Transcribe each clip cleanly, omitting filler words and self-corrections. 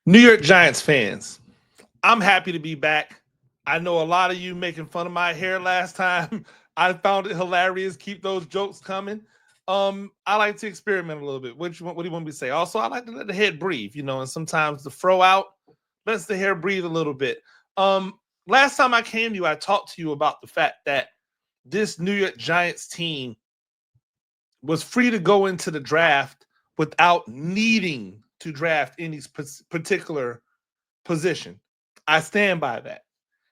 New York Giants fans, I'm happy to be back. I know a lot of you making fun of my hair last time. I found it hilarious. Keep those jokes coming. I like to experiment a little bit. What do you want me to say? Also, I like to let the head breathe, and sometimes the fro out lets the hair breathe a little bit. Last time I came to you, I talked to you about the fact that this New York Giants team was free to go into the draft without needing to draft any particular position. I stand by that.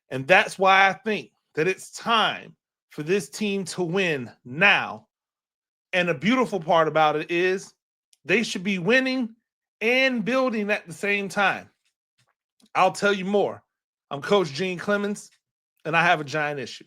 And that's why I think that it's time for this team to win now. And the beautiful part about it is they should be winning and building at the same time. I'll tell you more. I'm Coach Gene Clemons, and I have a giant issue.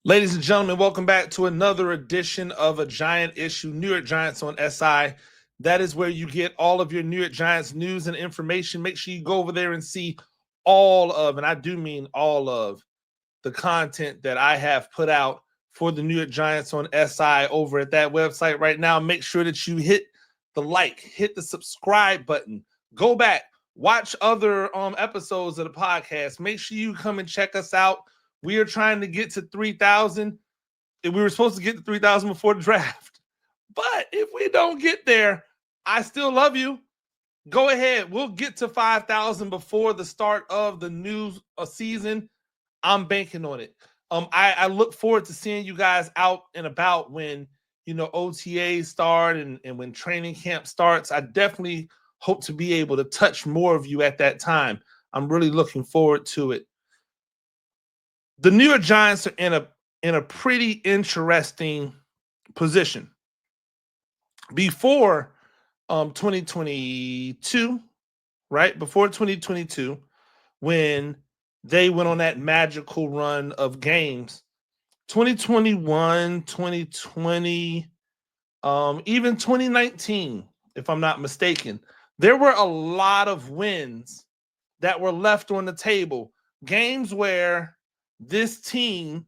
Ladies and gentlemen, welcome back to another edition of A Giant Issue, New York Giants on SI. That is where you get all of your New York Giants news and information. Make sure you go over there and see all of, and I do mean all of, the content that I have put out for the New York Giants on SI over at that website right now. Make sure that you hit the like, hit the subscribe button, go back, watch other episodes of the podcast. Make sure you come and check us out. We are trying to get to 3,000. We were supposed to get to 3,000 before the draft. But if we don't get there, I still love you. Go ahead. We'll get to 5,000 before the start of the new season. I'm banking on it. I look forward to seeing you guys out and about when, OTAs start and when training camp starts. I definitely hope to be able to touch more of you at that time. I'm really looking forward to it. The New York Giants are in a pretty interesting position. Before 2022, right? Before 2022, when they went on that magical run of games, 2021, 2020, even 2019, if I'm not mistaken, there were a lot of wins that were left on the table. Games where this team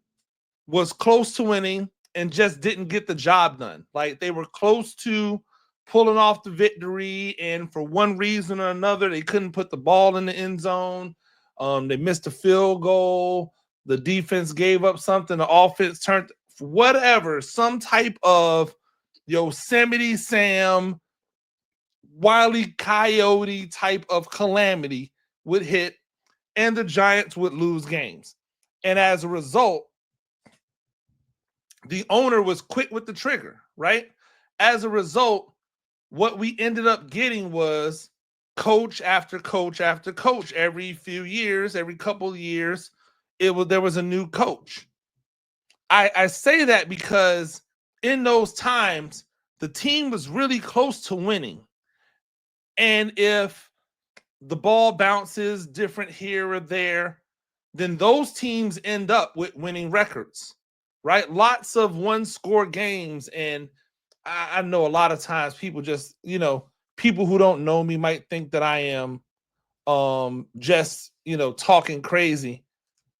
was close to winning and just didn't get the job done. Like they were close to pulling off the victory, and for one reason or another, they couldn't put the ball in the end zone. They missed a field goal. The defense gave up something. The offense turned whatever, some type of Yosemite Sam, Wile E. Coyote type of calamity would hit, and the Giants would lose games. And as a result, the owner was quick with the trigger, right? As a result, what we ended up getting was coach after coach after coach. Every few years, every couple of years, there was a new coach. I say that because in those times, the team was really close to winning. And if the ball bounces different here or there, then those teams end up with winning records, right? Lots of one-score games. And I know a lot of times people just, people who don't know me might think that I am just, talking crazy.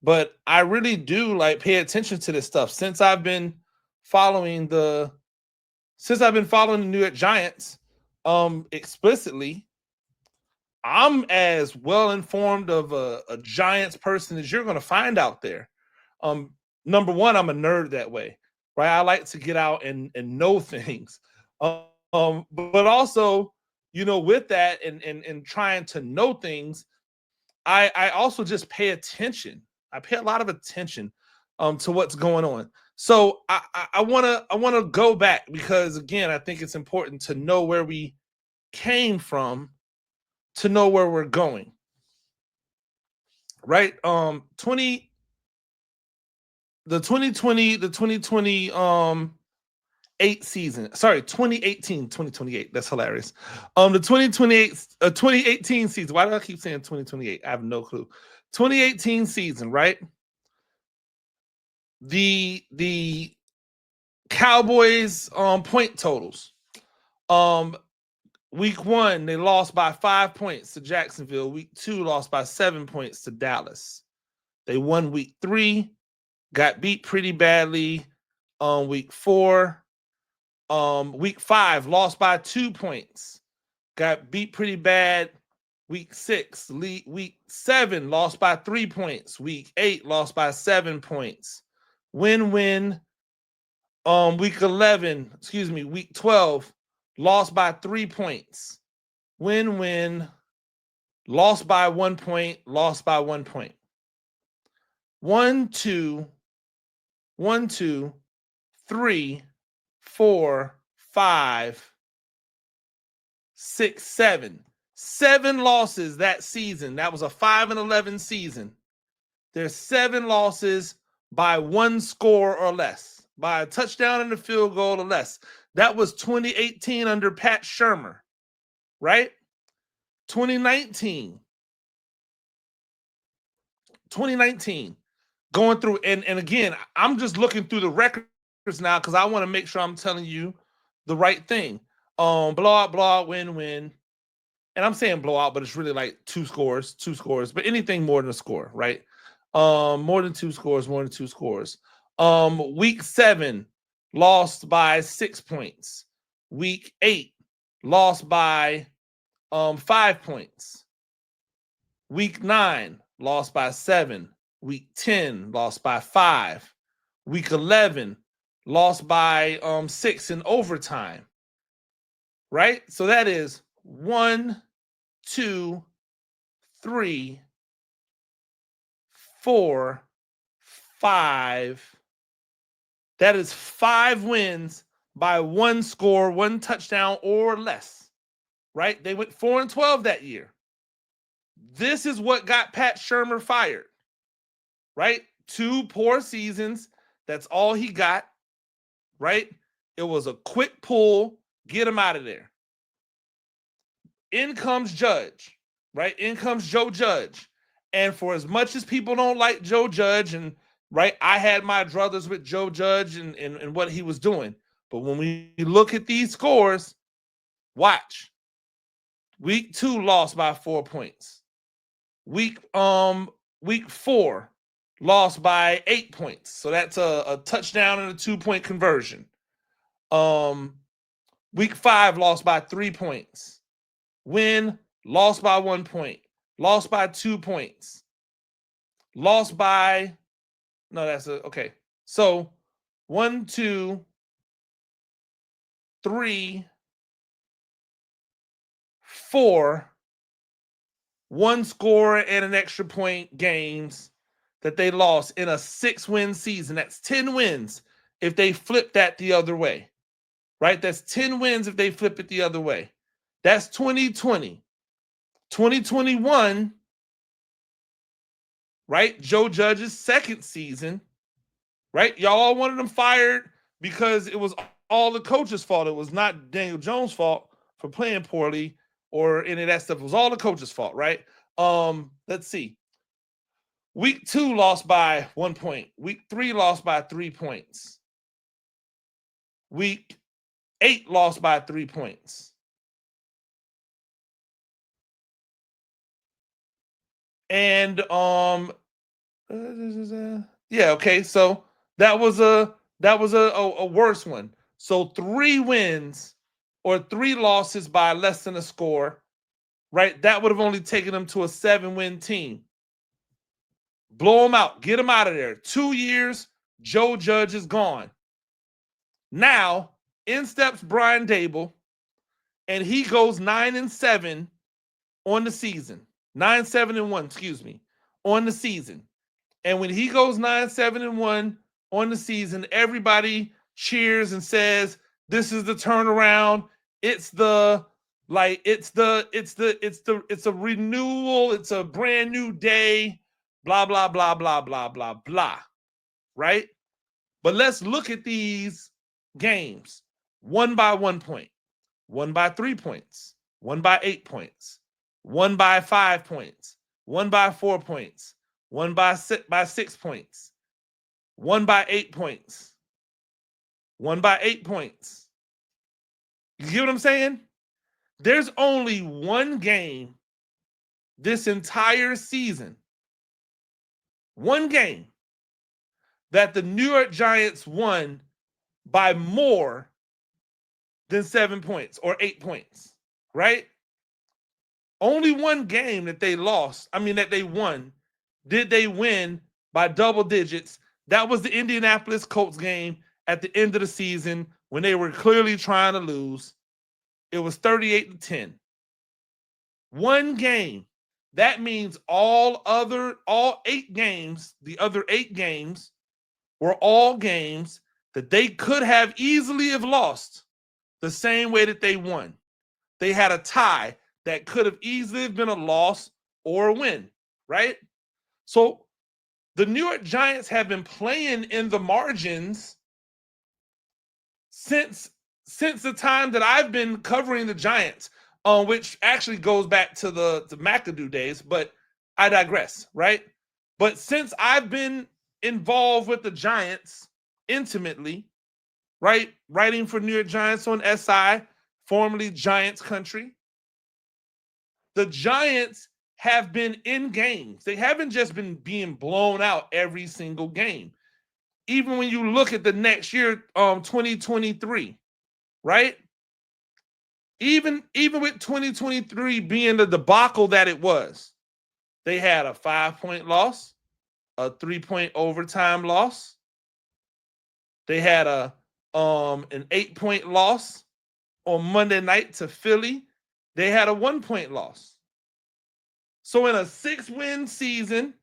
But I really do pay attention to this stuff. Since I've been following the New York Giants explicitly, I'm as well informed of a Giants person as you're going to find out there. Number one, I'm a nerd that way, right? I like to get out and know things. But also, with that and trying to know things, I also just pay attention. I pay a lot of attention to what's going on. So I wanna go back because again, I think it's important to know where we came from to know where we're going. Right? 2020 8 season. Sorry, 2028. That's hilarious. The 2018 season. Why do I keep saying 2028? I have no clue. 2018 season, right? The Cowboys point totals. Week 1, they lost by 5 points to Jacksonville. Week 2, lost by 7 points to Dallas. They won week 3, got beat pretty badly on week 4. Week 5, lost by 2 points, got beat pretty bad. Week 6, week 7, lost by 3 points. Week 8, lost by 7 points. Win-win. Week 12, lost by 3 points. Win-win. Lost by 1 point, lost by 1 point. 1, 2, 1, 2, 3, 4, 5, 6, 7. 7 losses that season. That was a 5-11 season. There's 7 losses by 1 score or less, by a touchdown and a field goal or less. That was 2018 under Pat Shurmur, right? 2019, going through, and again, I'm just looking through the records now because I want to make sure I'm telling you the right thing. Blowout, win. And I'm saying blowout, but it's really like 2 scores, but anything more than a score, right? More than 2 scores. Week 7, lost by 6 points. Week 8, lost by 5 points. Week 9, lost by 7. Week 10, lost by 5. Week 11, lost by 6 in overtime. Right? So that is 1, 2, 3, 4, 5. That is 5 wins by 1 score, 1 touchdown or less. Right? They went 4-12 that year. This is what got Pat Shurmur fired. Right? 2 poor seasons. That's all he got. Right? It was a quick pull. Get him out of there. In comes Judge. Right? In comes Joe Judge. And for as much as people don't like Joe Judge, and right, I had my druthers with Joe Judge and what he was doing. But when we look at these scores, watch. Week 2, lost by 4 points. Week 4, lost by 8 points. So that's a touchdown and a 2-point conversion. Week 5, lost by 3 points. Win, lost by 1 point. Lost by 2 points. Lost by, no, that's okay. So 1, 2, 3, 4, 1 score and an extra point games that they lost in a 6-win season. That's 10 wins if they flip that the other way, right? That's 10 wins if they flip it the other way. That's 2020. 2021, right? Joe Judge's 2nd season, right? Y'all all wanted him fired because it was all the coach's fault. It was not Daniel Jones' fault for playing poorly or any of that stuff. It was all the coach's fault, right? Let's see. Week 2, lost by 1 point. Week 3, lost by 3 points. Week 8, lost by 3 points. And yeah, okay. So that was a worse one. So 3 wins or 3 losses by less than a score, right? That would have only taken them to a 7-win team. Blow them out. Get them out of there. 2 years, Joe Judge is gone. Now, in steps Brian Daboll, and he goes 9-7 on the season. 9-7-1, excuse me, on the season. And when he goes 9-7-1 on the season, everybody cheers and says, "This is the turnaround. It's a renewal. It's a brand new day. Blah, blah, blah, blah, blah, blah, blah." Right? But let's look at these games. 1 by 1 point, 1 by 3 points, 1 by 8 points, 1 by 5 points, 1 by 4 points, 1 by 6 points, 1 by 8 points, 1 by 8 points. You get what I'm saying? There's only one game this entire season, one game, that the New York Giants won by more than 7 points or 8 points, right? Only one game that they won, did they win by double digits. That was the Indianapolis Colts game at the end of the season when they were clearly trying to lose. It was 38-10. One game. That means all 8 games, the other 8 games were all games that they could have easily have lost the same way that they won. They had a tie that could have easily been a loss or a win, right? So the New York Giants have been playing in the margins since the time that I've been covering the Giants, which actually goes back to the McAdoo days, but I digress, right? But since I've been involved with the Giants intimately, right, writing for New York Giants on SI, formerly Giants Country, the Giants have been in games. They haven't just been being blown out every single game. Even when you look at the next year, 2023, right? Even with 2023 being the debacle that it was, they had a 5-point loss, a 3-point overtime loss. They had an 8-point loss on Monday night to Philly. They had a 1-point loss. So in a 6-win season,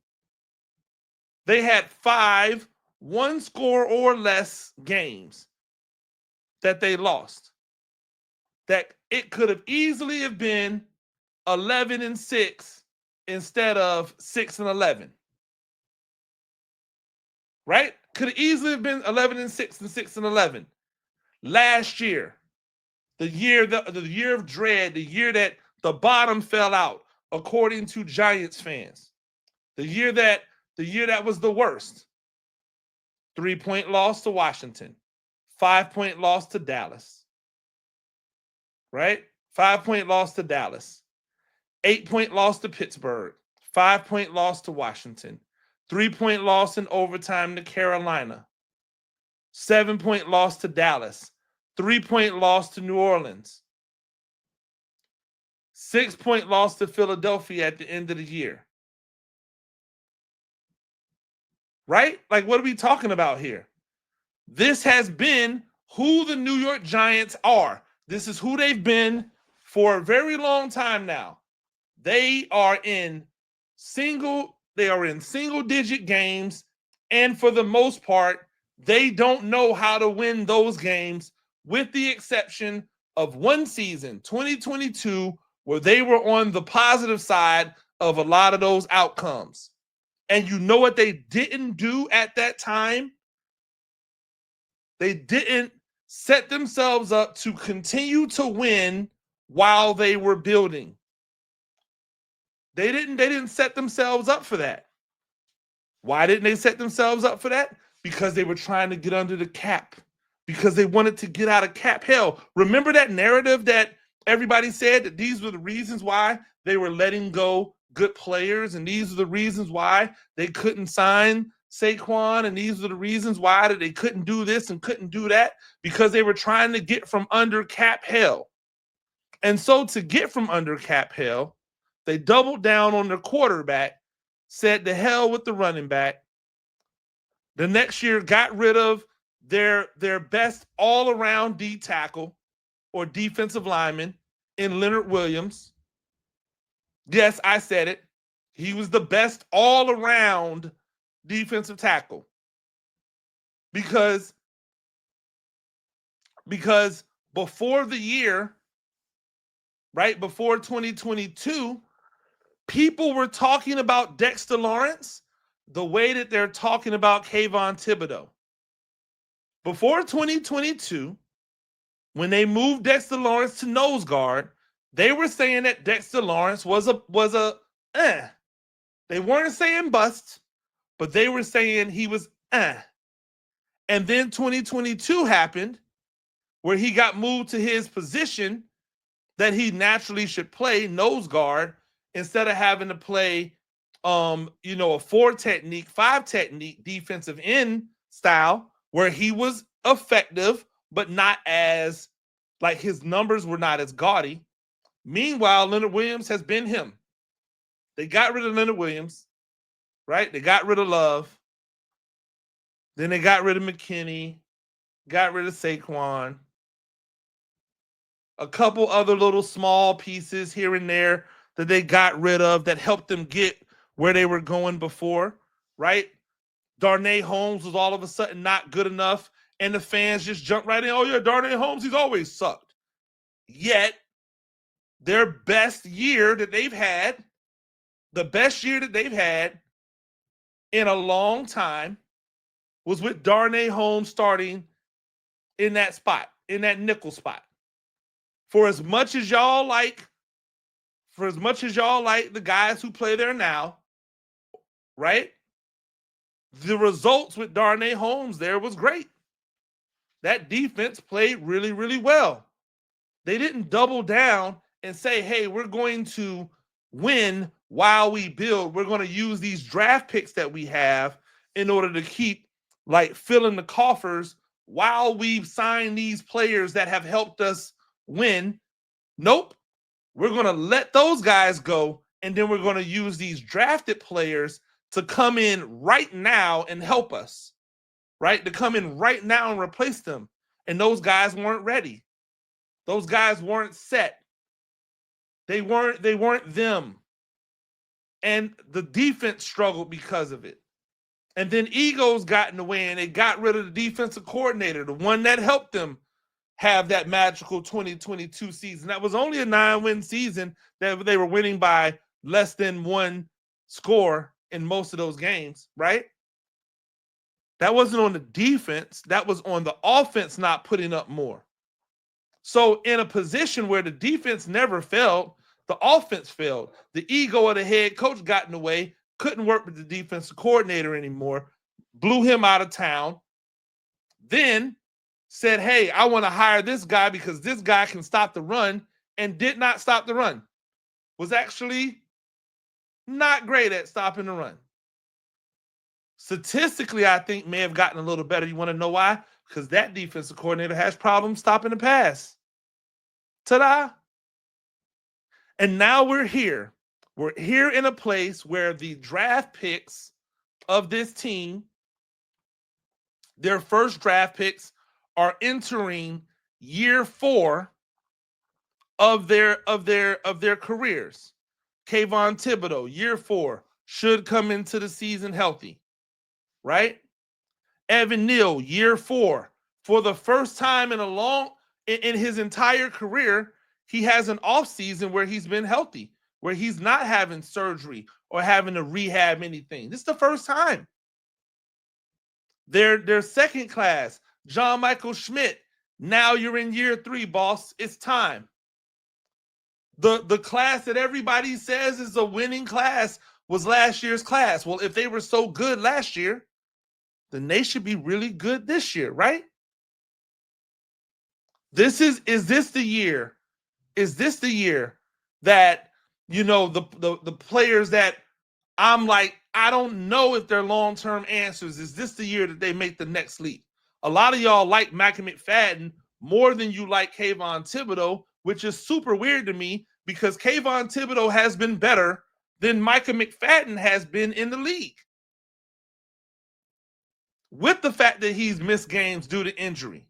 they had 5 one-score or less games that they lost. That it could have easily have been 11-6 instead of 6-11. Right? Could have easily have been 11-6 and 6-11. Last year, the year of dread, the year that the bottom fell out, according to Giants fans. The year that was the worst. 3-point loss to Washington. 5-point loss to Dallas. Right? 5-point loss to Dallas. 8-point loss to Pittsburgh. 5-point loss to Washington. 3-point loss in overtime to Carolina. 7-point loss to Dallas. 3-point loss to New Orleans. 6-point loss to Philadelphia at the end of the year. Right? Like, what are we talking about here? This has been who the New York Giants are. This is who they've been for a very long time now. They are in single-digit games, and for the most part, they don't know how to win those games, with the exception of one season, 2022, where they were on the positive side of a lot of those outcomes. And you know what they didn't do at that time? They didn't set themselves up to continue to win while they were building. They didn't set themselves up for that. Why didn't they set themselves up for that? Because they were trying to get under the cap. Because they wanted to get out of cap hell. Remember that narrative that everybody said that these were the reasons why they were letting go good players, and these are the reasons why they couldn't sign Saquon, and these are the reasons why that they couldn't do this and couldn't do that, because they were trying to get from under cap hell. And so to get from under cap hell, they doubled down on their quarterback, said to hell with the running back. The next year got rid of their best all-around D tackle or defensive lineman in Leonard Williams. Yes, I said it. He was the best all-around defensive tackle. Because before the year, right, before 2022, people were talking about Dexter Lawrence the way that they're talking about Kayvon Thibodeau. Before 2022, when they moved Dexter Lawrence to nose guard, they were saying that Dexter Lawrence was a They weren't saying bust, but they were saying he was And then 2022 happened, where he got moved to his position that he naturally should play nose guard instead of having to play a 4 technique, 5 technique defensive end style where he was effective, but not as, like, his numbers were not as gaudy. Meanwhile, Leonard Williams has been him. They got rid of Leonard Williams, right? They got rid of Love. Then they got rid of McKinney, got rid of Saquon. A couple other little small pieces here and there that they got rid of that helped them get where they were going before, right? Darnay Holmes was all of a sudden not good enough, and the fans just jumped right in. Oh, yeah, Darnay Holmes, he's always sucked. Yet, their best year that they've had, the best year that they've had in a long time, was with Darnay Holmes starting in that spot, in that nickel spot. For as much as y'all like the guys who play there now, right? The results with Darnay Holmes there was great. That defense played really, really well. They didn't double down and say, hey, we're going to win while we build. We're going to use these draft picks that we have in order to keep, like, filling the coffers while we sign these players that have helped us win. Nope. We're going to let those guys go, and then we're going to use these drafted players to come in right now and help us, right? To come in right now and replace them. And those guys weren't ready. Those guys weren't set. They weren't them. And the defense struggled because of it. And then egos got in the way, and they got rid of the defensive coordinator, the one that helped them have that magical 2022 season. That was only a 9-win season that they were winning by less than one score in most of those games, right? That wasn't on the defense. That was on the offense not putting up more. So in a position where the defense never failed, the offense failed. The ego of the head coach got in the way, couldn't work with the defensive coordinator anymore, blew him out of town, then said, hey, I want to hire this guy because this guy can stop the run, and did not stop the run. Was actually not great at stopping the run. Statistically, I think may have gotten a little better. You want to know why? Because that defensive coordinator has problems stopping the pass. Ta-da! And now we're here. We're here in a place where the draft picks of this team, their first draft picks, are entering year 4 of their careers. Kayvon Thibodeau, year 4, should come into the season healthy, right? Evan Neal, year 4, for the first time in his entire career, he has an offseason where he's been healthy, where he's not having surgery or having to rehab anything. This is the first time. Their second class, John Michael Schmidt, now you're in year 3, boss. It's time. The class that everybody says is a winning class was last year's class. Well, if they were so good last year, then they should be really good this year, right? Is this the year? Is this the year that, the players that I'm like, I don't know if they're long-term answers. Is this the year that they make the next leap? A lot of y'all like Micah McFadden more than you like Kayvon Thibodeau, which is super weird to me because Kayvon Thibodeau has been better than Micah McFadden has been in the league. With the fact that he's missed games due to injury.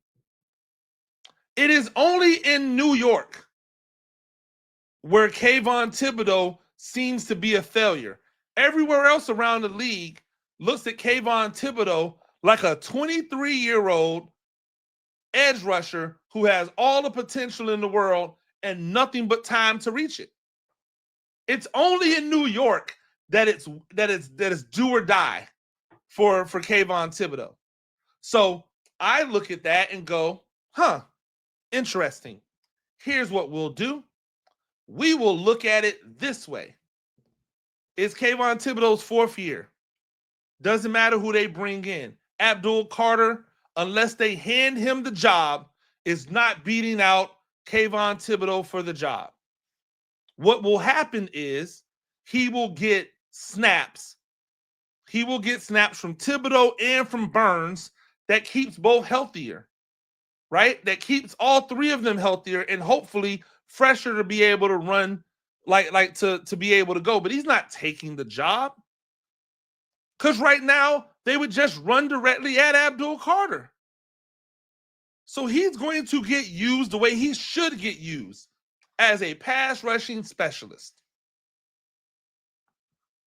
It is only in New York where Kayvon Thibodeau seems to be a failure. Everywhere else around the league looks at Kayvon Thibodeau like a 23-year-old edge rusher who has all the potential in the world and nothing but time to reach it. It's only in New York that it's do or die for Kayvon Thibodeau. So I look at that and go, interesting. Here's what we'll do. We will look at it this way. It's Kayvon Thibodeau's 4th year. Doesn't matter who they bring in. Abdul Carter, unless they hand him the job, is not beating out Kayvon Thibodeau for the job. What will happen is he will get snaps. He will get snaps from Thibodeau and from Burns that keeps both healthier, right? That keeps all three of them healthier and hopefully fresher to be able to run, to be able to go. But he's not taking the job. Because right now, they would just run directly at Abdul Carter. So he's going to get used the way he should get used, as a pass rushing specialist.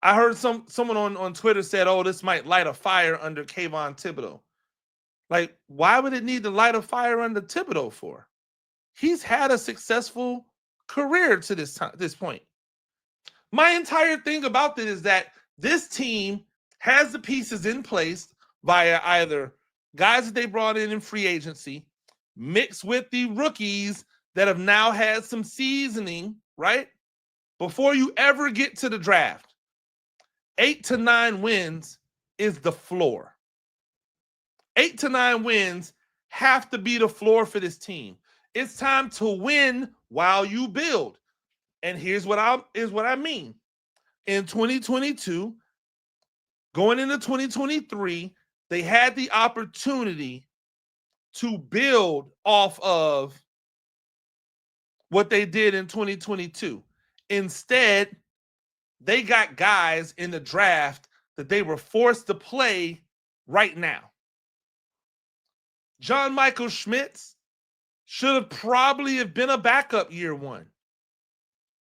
I heard someone on Twitter said, oh, this might light a fire under Kayvon Thibodeau. Like, why would it need to light a fire under Thibodeau for? He's had a successful career to this point. My entire thing about this is that this team has the pieces in place via either guys that they brought in free agency, mixed with the rookies that have now had some seasoning, right? Before you ever get to the draft, 8 to 9 wins is the floor. 8 to 9 wins have to be the floor for this team. It's time to win while you build. And here's what I mean. In 2022, going into 2023, they had the opportunity to build off of what they did in 2022. Instead, they got guys in the draft that they were forced to play right now. John Michael Schmitz should have probably have been a backup year one,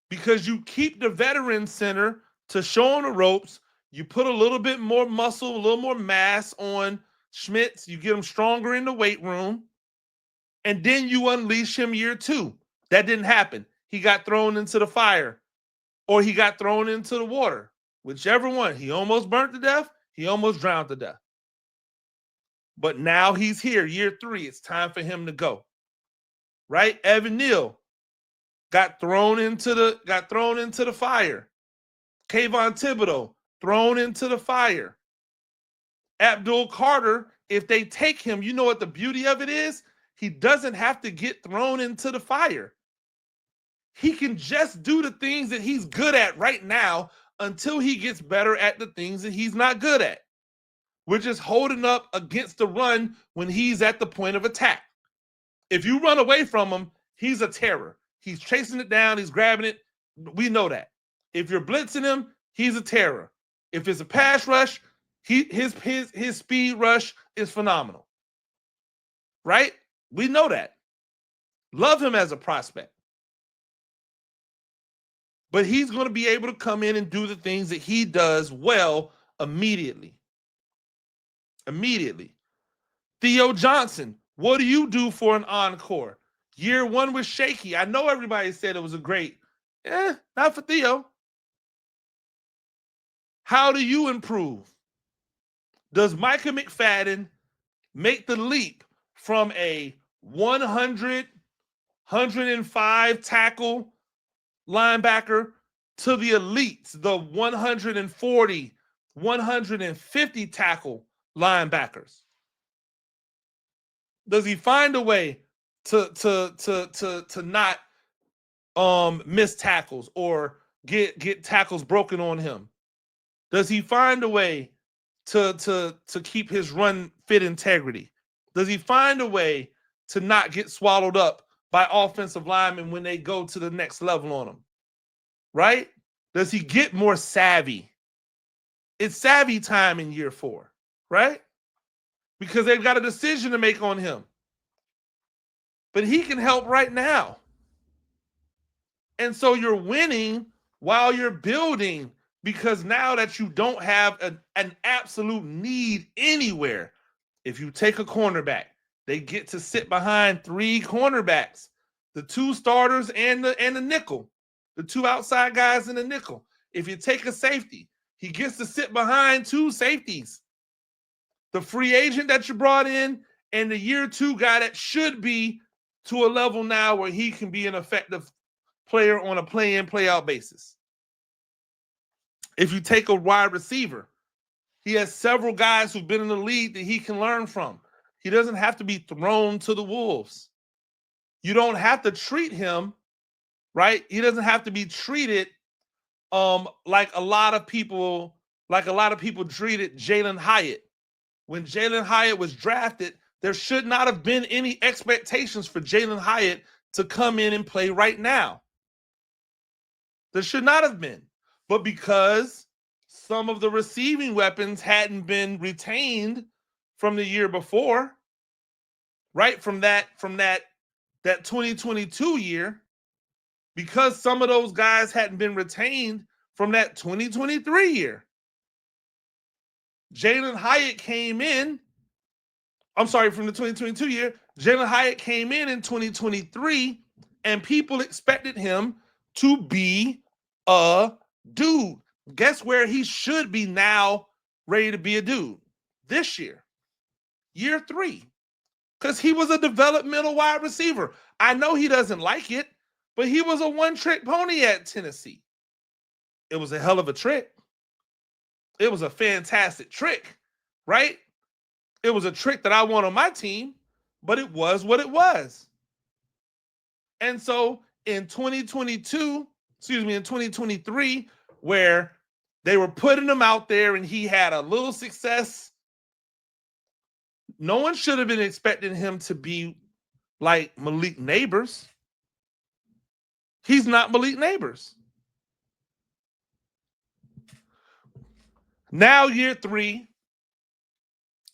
because you keep the veteran center to show on the ropes. You put a little bit more muscle, a little more mass on Schmitz. You get him stronger in the weight room, and then you unleash him year two. That didn't happen. He got thrown into the fire, or he got thrown into the water. Whichever one. He almost burnt to death. He almost drowned to death. But now he's here, year three. It's time for him to go. Right? Evan Neal got thrown into the fire. Kayvon Thibodeau thrown into the fire. Abdul Carter, if they take him, you know what the beauty of it is? He doesn't have to get thrown into the fire. He can just do the things that he's good at right now until he gets better at the things that he's not good at. We're just holding up against the run when he's at the point of attack. If you run away from him, he's a terror. He's chasing it down. He's grabbing it. We know that. If you're blitzing him, he's a terror. If it's a pass rush, his speed rush is phenomenal. Right? We know that. Love him as a prospect. But he's going to be able to come in and do the things that he does well immediately. Immediately. Theo Johnson, what do you do for an encore? Year one was shaky. I know everybody said it was a great. Not for Theo. How do you improve? Does Micah McFadden make the leap from a 100, 105 tackle linebacker to the elites, the 140, 150 tackle linebackers? Does he find a way to not miss tackles or get tackles broken on him? Does he find a way to keep his run fit integrity? Does he find a way to not get swallowed up by offensive linemen when they go to the next level on him? Right? Does he get more savvy? It's savvy time in year 4, right? Because they've got a decision to make on him. But he can help right now. And so you're winning while you're building, because now that you don't have an absolute need anywhere, if you take a cornerback, they get to sit behind 3 cornerbacks, the 2 starters and the nickel, the 2 outside guys in the nickel. If you take a safety, he gets to sit behind 2 safeties. The free agent that you brought in and the year 2 guy that should be to a level now where he can be an effective player on a play-in, play-out basis. If you take a wide receiver, he has several guys who've been in the league that he can learn from. He doesn't have to be thrown to the wolves. You don't have to treat him, right? He doesn't have to be treated like a lot of people treated Jalen Hyatt. When Jalen Hyatt was drafted, there should not have been any expectations for Jalen Hyatt to come in and play right now. There should not have been. But because some of the receiving weapons hadn't been retained from the year before, right? From that 2022 year, because some of those guys hadn't been retained from that 2023 year. Jalen Hyatt came in, I'm sorry, from the 2022 year, Jalen Hyatt came in 2023, and people expected him to be a dude. Guess where he should be now, ready to be a dude? This year, year 3, because he was a developmental wide receiver. I know he doesn't like it, but he was a one-trick pony at Tennessee. It was a hell of a trick. It was a fantastic trick, right? It was a trick that I want on my team, but it was what it was. And so in 2023, where they were putting him out there and he had a little success, no one should have been expecting him to be like Malik Neighbors. He's not Malik Neighbors. Now, year 3,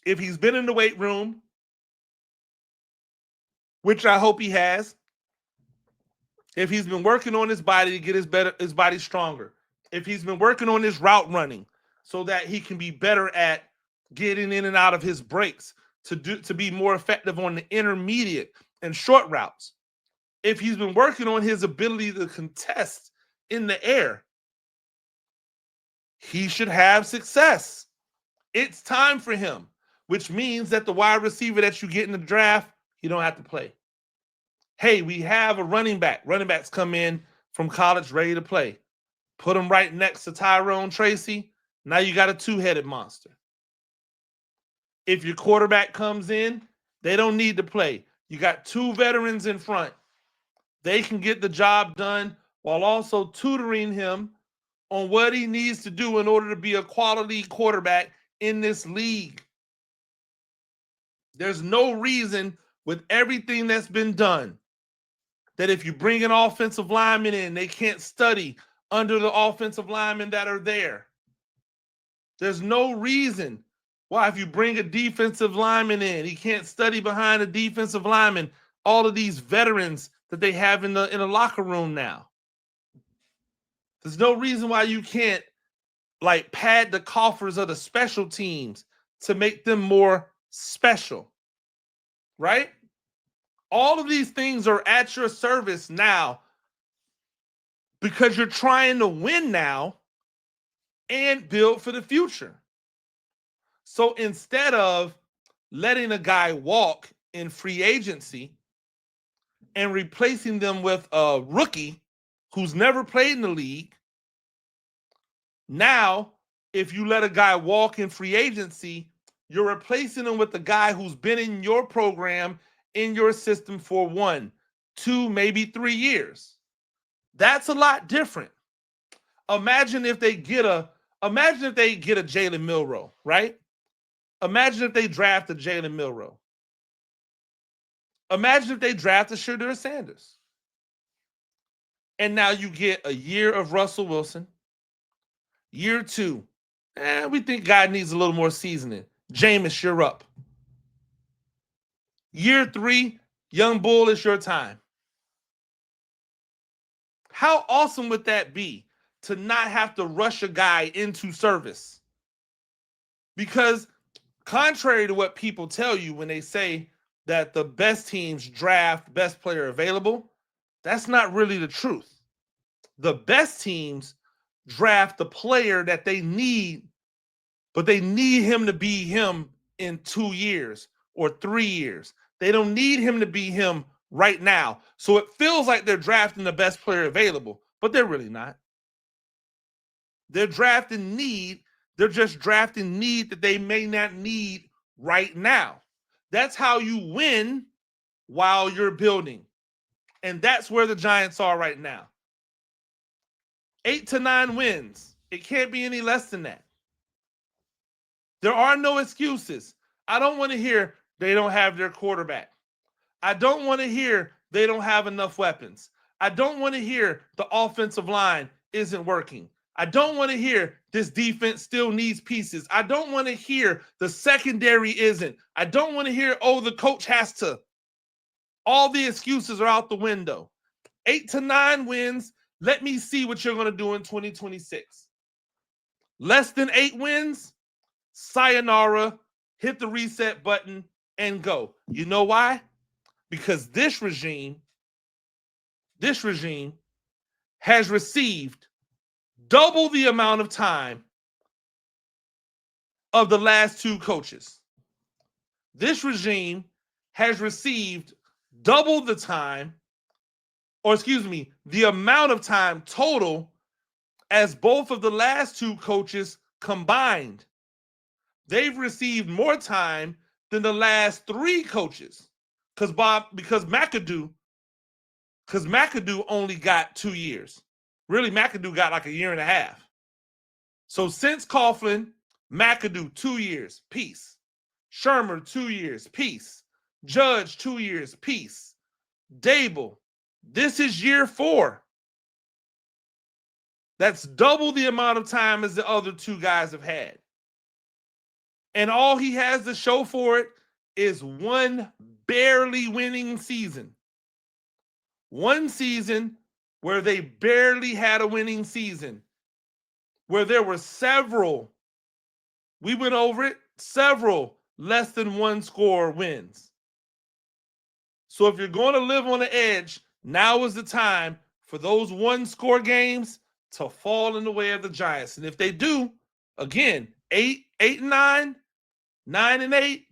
if he's been in the weight room, which I hope he has, if he's been working on his body to get his body stronger, if he's been working on his route running so that he can be better at getting in and out of his breaks, to be more effective on the intermediate and short routes, if he's been working on his ability to contest in the air, he should have success. It's time for him, which means that the wide receiver that you get in the draft, you don't have to play. Hey, we have a running back. Running backs come in from college ready to play. Put him right next to Tyrone Tracy. Now you got a two-headed monster. If your quarterback comes in, they don't need to play. You got 2 veterans in front. They can get the job done while also tutoring him on what he needs to do in order to be a quality quarterback in this league. There's no reason, with everything that's been done, that if you bring an offensive lineman in, they can't study under the offensive linemen that are there. There's no reason why, if you bring a defensive lineman in, he can't study behind a defensive lineman. All of these veterans that they have in the locker room now. There's no reason why you can't like pad the coffers of the special teams to make them more special, right? All of these things are at your service now because you're trying to win now and build for the future. So instead of letting a guy walk in free agency and replacing them with a rookie who's never played in the league, now, if you let a guy walk in free agency, you're replacing him with the guy who's been in your program, in your system for 1, 2, maybe 3 years. That's a lot different. Imagine if they get a Jalen Milroe, right? Imagine if they draft a Jalen Milroe. Imagine if they draft a Shedeur Sanders. And now you get a year of Russell Wilson. Year 2, we think God needs a little more seasoning. Jameis, you're up. Year 3, young bull, it's your time. How awesome would that be to not have to rush a guy into service? Because contrary to what people tell you when they say that the best teams draft best player available, that's not really the truth. The best teams draft the player that they need, but they need him to be him in 2 years or 3 years. They don't need him to be him right now. So it feels like they're drafting the best player available, but they're really not. They're drafting need. They're just drafting need that they may not need right now. That's how you win while you're building. And that's where the Giants are right now. 8 to 9 wins. It can't be any less than that. There are no excuses. I don't want to hear they don't have their quarterback. I don't want to hear they don't have enough weapons. I don't want to hear the offensive line isn't working. I don't want to hear this defense still needs pieces. I don't want to hear the secondary isn't. I don't want to hear, oh, the coach has to. All the excuses are out the window. 8 to 9 wins. Let me see what you're going to do in 2026. Less than 8 wins, sayonara, hit the reset button, and go. You know why? Because this regime has received double the amount of time of the last 2 coaches. This regime has received double the time, or excuse me, the amount of time total as both of the last 2 coaches combined. They've received more time than the last 3 coaches. Because McAdoo only got 2 years. Really, McAdoo got like a year and a half. So since Coughlin, McAdoo 2 years, peace. Shermer 2 years, peace. Judge 2 years, peace. Daboll, this is year 4. That's double the amount of time as the other 2 guys have had. And all he has to show for it is one barely winning season. One season where they barely had a winning season, where there were several, we went over it, several less than 1 score wins. So if you're going to live on the edge, now is the time for those 1 score games to fall in the way of the Giants. And if they do, again, 8 and 9, 9 and 8,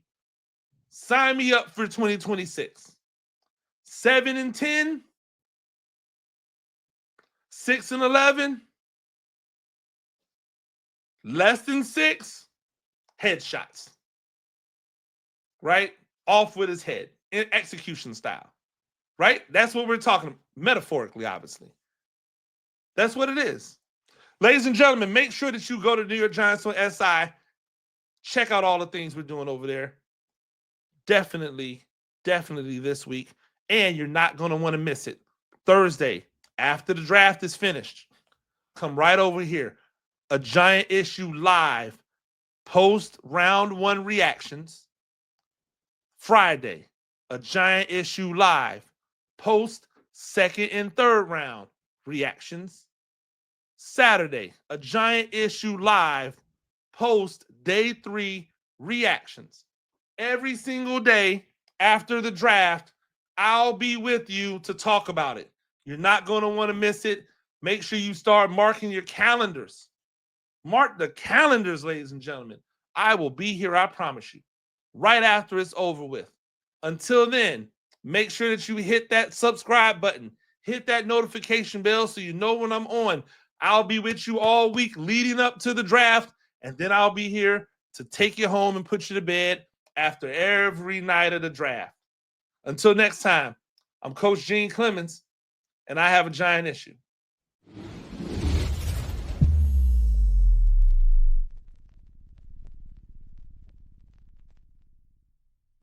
sign me up for 2026. 7 and 10, 6 and 11, less than 6, headshots. Right? Off with his head in execution style. Right? That's what we're talking about, metaphorically, obviously. That's what it is. Ladies and gentlemen, make sure that you go to New York Giants on SI. Check out all the things we're doing over there. Definitely this week. And you're not going to want to miss it. Thursday, after the draft is finished, come right over here. A Giant Issue live, post round 1 reactions. Friday, a Giant Issue live, post 2nd and 3rd round reactions. Saturday, a Giant Issue live, post day 3 reactions. Every single day after the draft, I'll be with you to talk about it. You're not going to want to miss it. Make sure you start marking your calendars. Mark the calendars, ladies and gentlemen. I will be here, I promise you, right after it's over with. Until then, make sure that you hit that subscribe button. Hit that notification bell so you know when I'm on. I'll be with you all week leading up to the draft, and then I'll be here to take you home and put you to bed after every night of the draft. Until next time, I'm Coach Gene Clemons, and I have a Giant Issue.